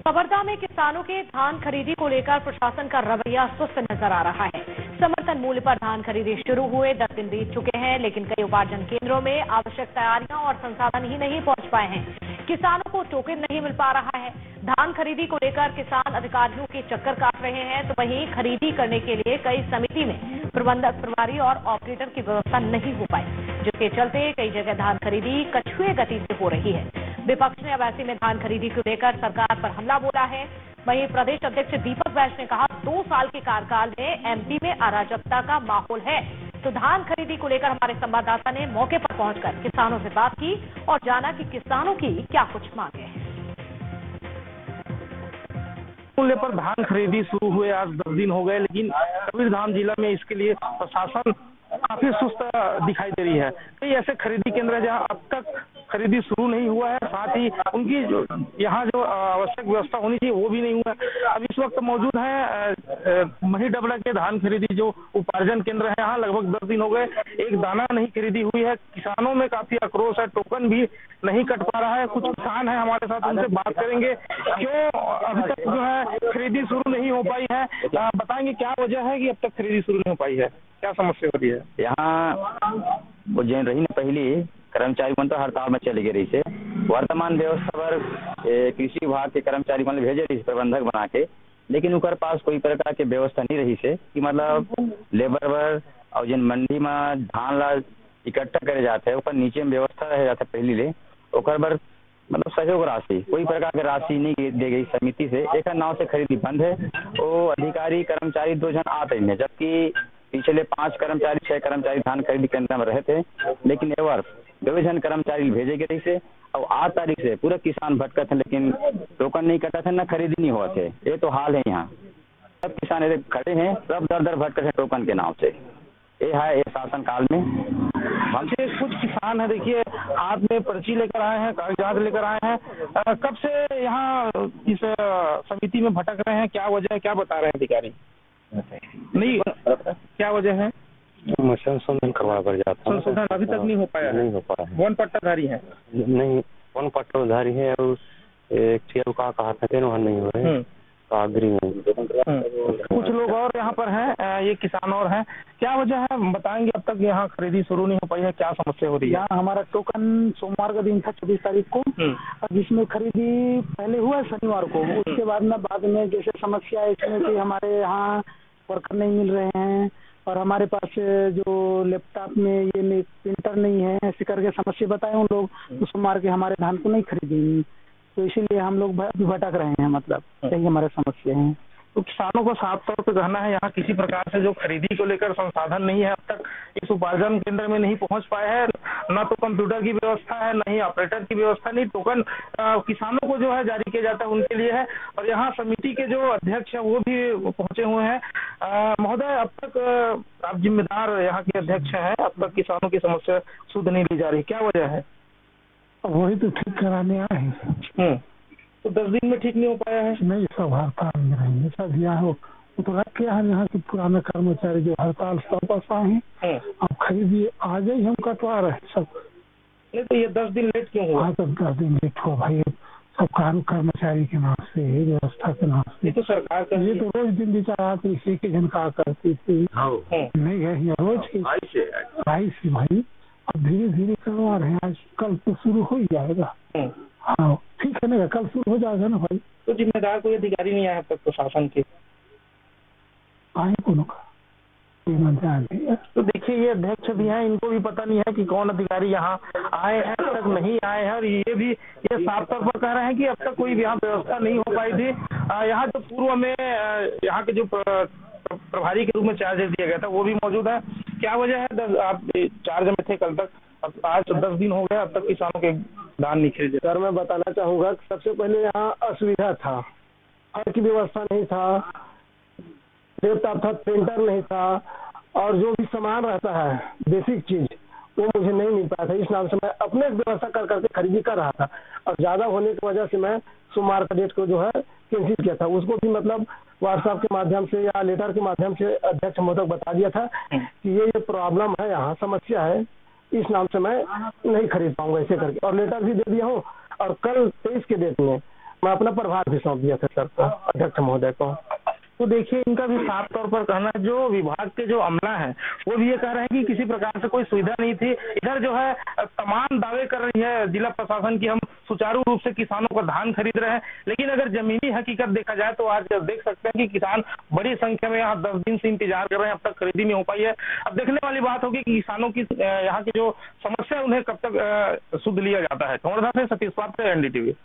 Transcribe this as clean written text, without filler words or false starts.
कवर्धा में किसानों के धान खरीदी को लेकर प्रशासन का रवैया सुस्त नजर आ रहा है। समर्थन मूल्य पर धान खरीदी शुरू हुए 10 दिन बीत चुके हैं, लेकिन कई उपार्जन केंद्रों में आवश्यक तैयारियां और संसाधन ही नहीं पहुंच पाए हैं। किसानों को टोकन नहीं मिल पा रहा है। धान खरीदी को लेकर किसान अधिकारियों के चक्कर काट रहे हैं, तो वहीं खरीदी करने के लिए कई समिति में प्रबंधक, प्रभारी और ऑपरेटर की व्यवस्था नहीं हो पाई, जिसके चलते कई जगह धान खरीदी कछुए गति से हो रही है। विपक्ष ने अब ऐसे में धान खरीदी को लेकर सरकार पर हमला बोला है। वहीं प्रदेश अध्यक्ष दीपक वैश्य ने कहा, 2 साल के कार्यकाल में एमपी में अराजकता का माहौल है। तो धान खरीदी को लेकर हमारे संवाददाता ने मौके पर पहुंचकर किसानों से बात की और जाना कि किसानों की क्या कुछ मांगे हैं। मूल्य पर धान खरीदी शुरू हुए आज 10 दिन हो गए, लेकिन कबीरधाम जिला में इसके लिए प्रशासन काफी सुस्त दिखाई दे रही है। कई ऐसे खरीदी केंद्र है जहां अब तक खरीदी शुरू नहीं हुआ है, साथ ही उनकी यहाँ जो आवश्यक व्यवस्था होनी चाहिए वो भी नहीं हुआ है। अब इस वक्त मौजूद है महीडबरा के धान खरीदी जो उपार्जन केंद्र है, यहाँ लगभग 10 दिन हो गए, एक दाना नहीं खरीदी हुई है। किसानों में काफी आक्रोश है, टोकन भी नहीं कट पा रहा है। कुछ किसान है हमारे साथ, उनसे बात करेंगे क्यों अभी तक जो है खरीदी शुरू नहीं हो पाई है। बताएंगे क्या वजह है कि अब तक खरीदी शुरू नहीं हो पाई है, क्या समस्या हो रही है। यहाँ वो जो रही न पहली कर्मचारी मन तो हड़ताल में चले गए रही से वर्तमान व्यवस्था पर कृषि विभाग के कर्मचारी मन भेजे रही प्रबंधक बना के, लेकिन उनके पास कोई प्रकार के व्यवस्था नहीं रही से कि मतलब लेबर वर और जिन मंडी में धान ला इकट्ठा करे जाते हैं ऊपर नीचे में व्यवस्था रह जाता है पहली ले ओकर बर मतलब सहयोग राशि कोई प्रकार की राशि नहीं दी गई समिति से। एक नाव से खरीदी बंद है। वो अधिकारी कर्मचारी 2 जन आते हैं, जबकि पिछले 5 कर्मचारी 6 कर्मचारी धान खरीदी केंद्र में रहे थे, लेकिन ये वर्ष 2 जन कर्मचारी भेजे गए से और 8 तारीख से पूरे किसान भटका थे, लेकिन टोकन नहीं कटा थे, न खरीदी नहीं हुआ थे। ये तो हाल है यहाँ सब किसान खड़े हैं, सब दर दर भटके थे टोकन के नाम से। ये है ये शासन काल में। हमसे कुछ किसान है, देखिए हाथ में पर्ची लेकर आए हैं, कागजात लेकर आए हैं। कब से यहाँ इस समिति में भटक रहे हैं, क्या वजह है, क्या बता रहे हैं अधिकारी? नहीं, क्या वजह है? संशोधन करवाना पड़ जाता है। संशोधन अभी तक नहीं हो पाया? नहीं हो पाया है। वन पट्टाधारी है? नहीं, वन पट्टाधारी है और एक का कहा था नहीं हो रहे कुछ लोग और यहाँ पर हैं, ये किसान और हैं, क्या वजह है बताएंगे? अब तक यहाँ खरीदी शुरू नहीं हो पाई है, क्या समस्या हो रही है? यहाँ हमारा टोकन सोमवार का दिन था 24 तारीख को, जिसमें खरीदी पहले हुआ शनिवार को। उसके बाद में जैसे समस्या है इसमें कि हमारे यहाँ वर्कर नहीं मिल रहे हैं और हमारे पास जो लैपटॉप में ये प्रिंटर नहीं है, ऐसे करके समस्या बताए उन लोग, तो सोमवार के हमारे धान को नहीं खरीदी, तो इसीलिए हम लोग भटक रहे हैं। मतलब यही हमारे समस्या है। तो किसानों को साफ तौर पे कहना है यहाँ किसी प्रकार से जो खरीदी को लेकर संसाधन नहीं है, अब तक इस उपार्जन केंद्र में नहीं पहुंच पाए हैं। न तो कंप्यूटर की व्यवस्था है, न ही ऑपरेटर की व्यवस्था, नहीं टोकन किसानों को जो है जारी किया जाता है उनके लिए है। और यहाँ समिति के जो अध्यक्ष है वो भी पहुंचे हुए हैं। महोदय, अब तक आप जिम्मेदार यहाँ के अध्यक्ष है, अब तक किसानों की समस्या सुध नहीं ली जा रही, क्या वजह है? वही तो ठीक कराने आए हैं। तो 10 दिन में ठीक नहीं हो पाया है? नहीं, सब हड़ताल में रहेंगे सब। यहाँ तो रख के यहाँ के पुराने कर्मचारी जो हड़ताल वापस आए हैं, अब खरीदी आ गई, हम कटवा रहे सब। नहीं तो ये 10 दिन लेट क्यों हुआ? हाँ, तो 10 दिन लेट हो भाई, सब कर्मचारी के नाम से, व्यवस्था के नाम से। ये तो सरकार का, ये तो रोज दिन बिचारा इसी के झनका करती थी, नहीं है रोज की आई से भाई। अब धीरे धीरे करवा रहे हैं, आज कल तो शुरू हो ही जाएगा। हाँ ठीक है ना, कल शुरू हो जाएगा ना भाई। तो जिम्मेदार कोई अधिकारी नहीं आया अब तक प्रशासन के? आए कोनो का तो देखिए ये अध्यक्ष भी हैं, इनको भी पता नहीं है कि कौन अधिकारी यहाँ आए हैं, अब तक नहीं आए हैं। और ये साफ तौर पर कह रहे हैं कि अब तक कोई यहाँ व्यवस्था नहीं हो पाई थी। यहाँ जो पूर्व में यहाँ के जो प्रभारी के रूप में चार्ज दिया गया था वो भी मौजूद है। क्या वजह है? आप चार्ज में थे कल तक, अब आज 10 दिन हो गए, अब तक किसानों के धान नहीं खरीदे। सर मैं बताना चाहूँगा कि सबसे पहले यहाँ असुविधा था, हर की व्यवस्था नहीं था, लैपटॉप था, प्रिंटर नहीं था, और जो भी सामान रहता है बेसिक चीज वो मुझे नहीं मिल पाया था। इस नाम से मैं अपने व्यवस्था कर करके खरीदी कर रहा था, और ज्यादा होने की वजह से मैं सोमवार का डेट को जो है कैंसिल किया था। उसको भी मतलब व्हाट्सएप के माध्यम से या लेटर के माध्यम से अध्यक्ष महोदय बता दिया था कि ये प्रॉब्लम है, यहाँ समस्या है, इस नाम से मैं नहीं खरीद पाऊंगा ऐसे करके, और लेटर भी दे दिया हूँ। और कल 23 के डेट में मैं अपना प्रभार भी सौंप दिया था सर को, अध्यक्ष महोदय को। तो देखिए, इनका भी साफ तौर पर कहना है, जो विभाग के जो अमला है वो भी ये कह रहे हैं कि किसी प्रकार से कोई सुविधा नहीं थी। इधर जो है तमाम दावे कर रही है जिला प्रशासन की, हम सुचारू रूप से किसानों का धान खरीद रहे हैं, लेकिन अगर जमीनी हकीकत देखा जाए तो आज देख सकते हैं कि किसान बड़ी संख्या में यहाँ 10 दिन से इंतजार कर रहे हैं, अब तक खरीदी नहीं हो पाई है। अब देखने वाली बात होगी कि किसानों की यहाँ की जो समस्या उन्हें कब तक सुध लिया जाता है। कवर्धा से सतीश पात्र, NDTV।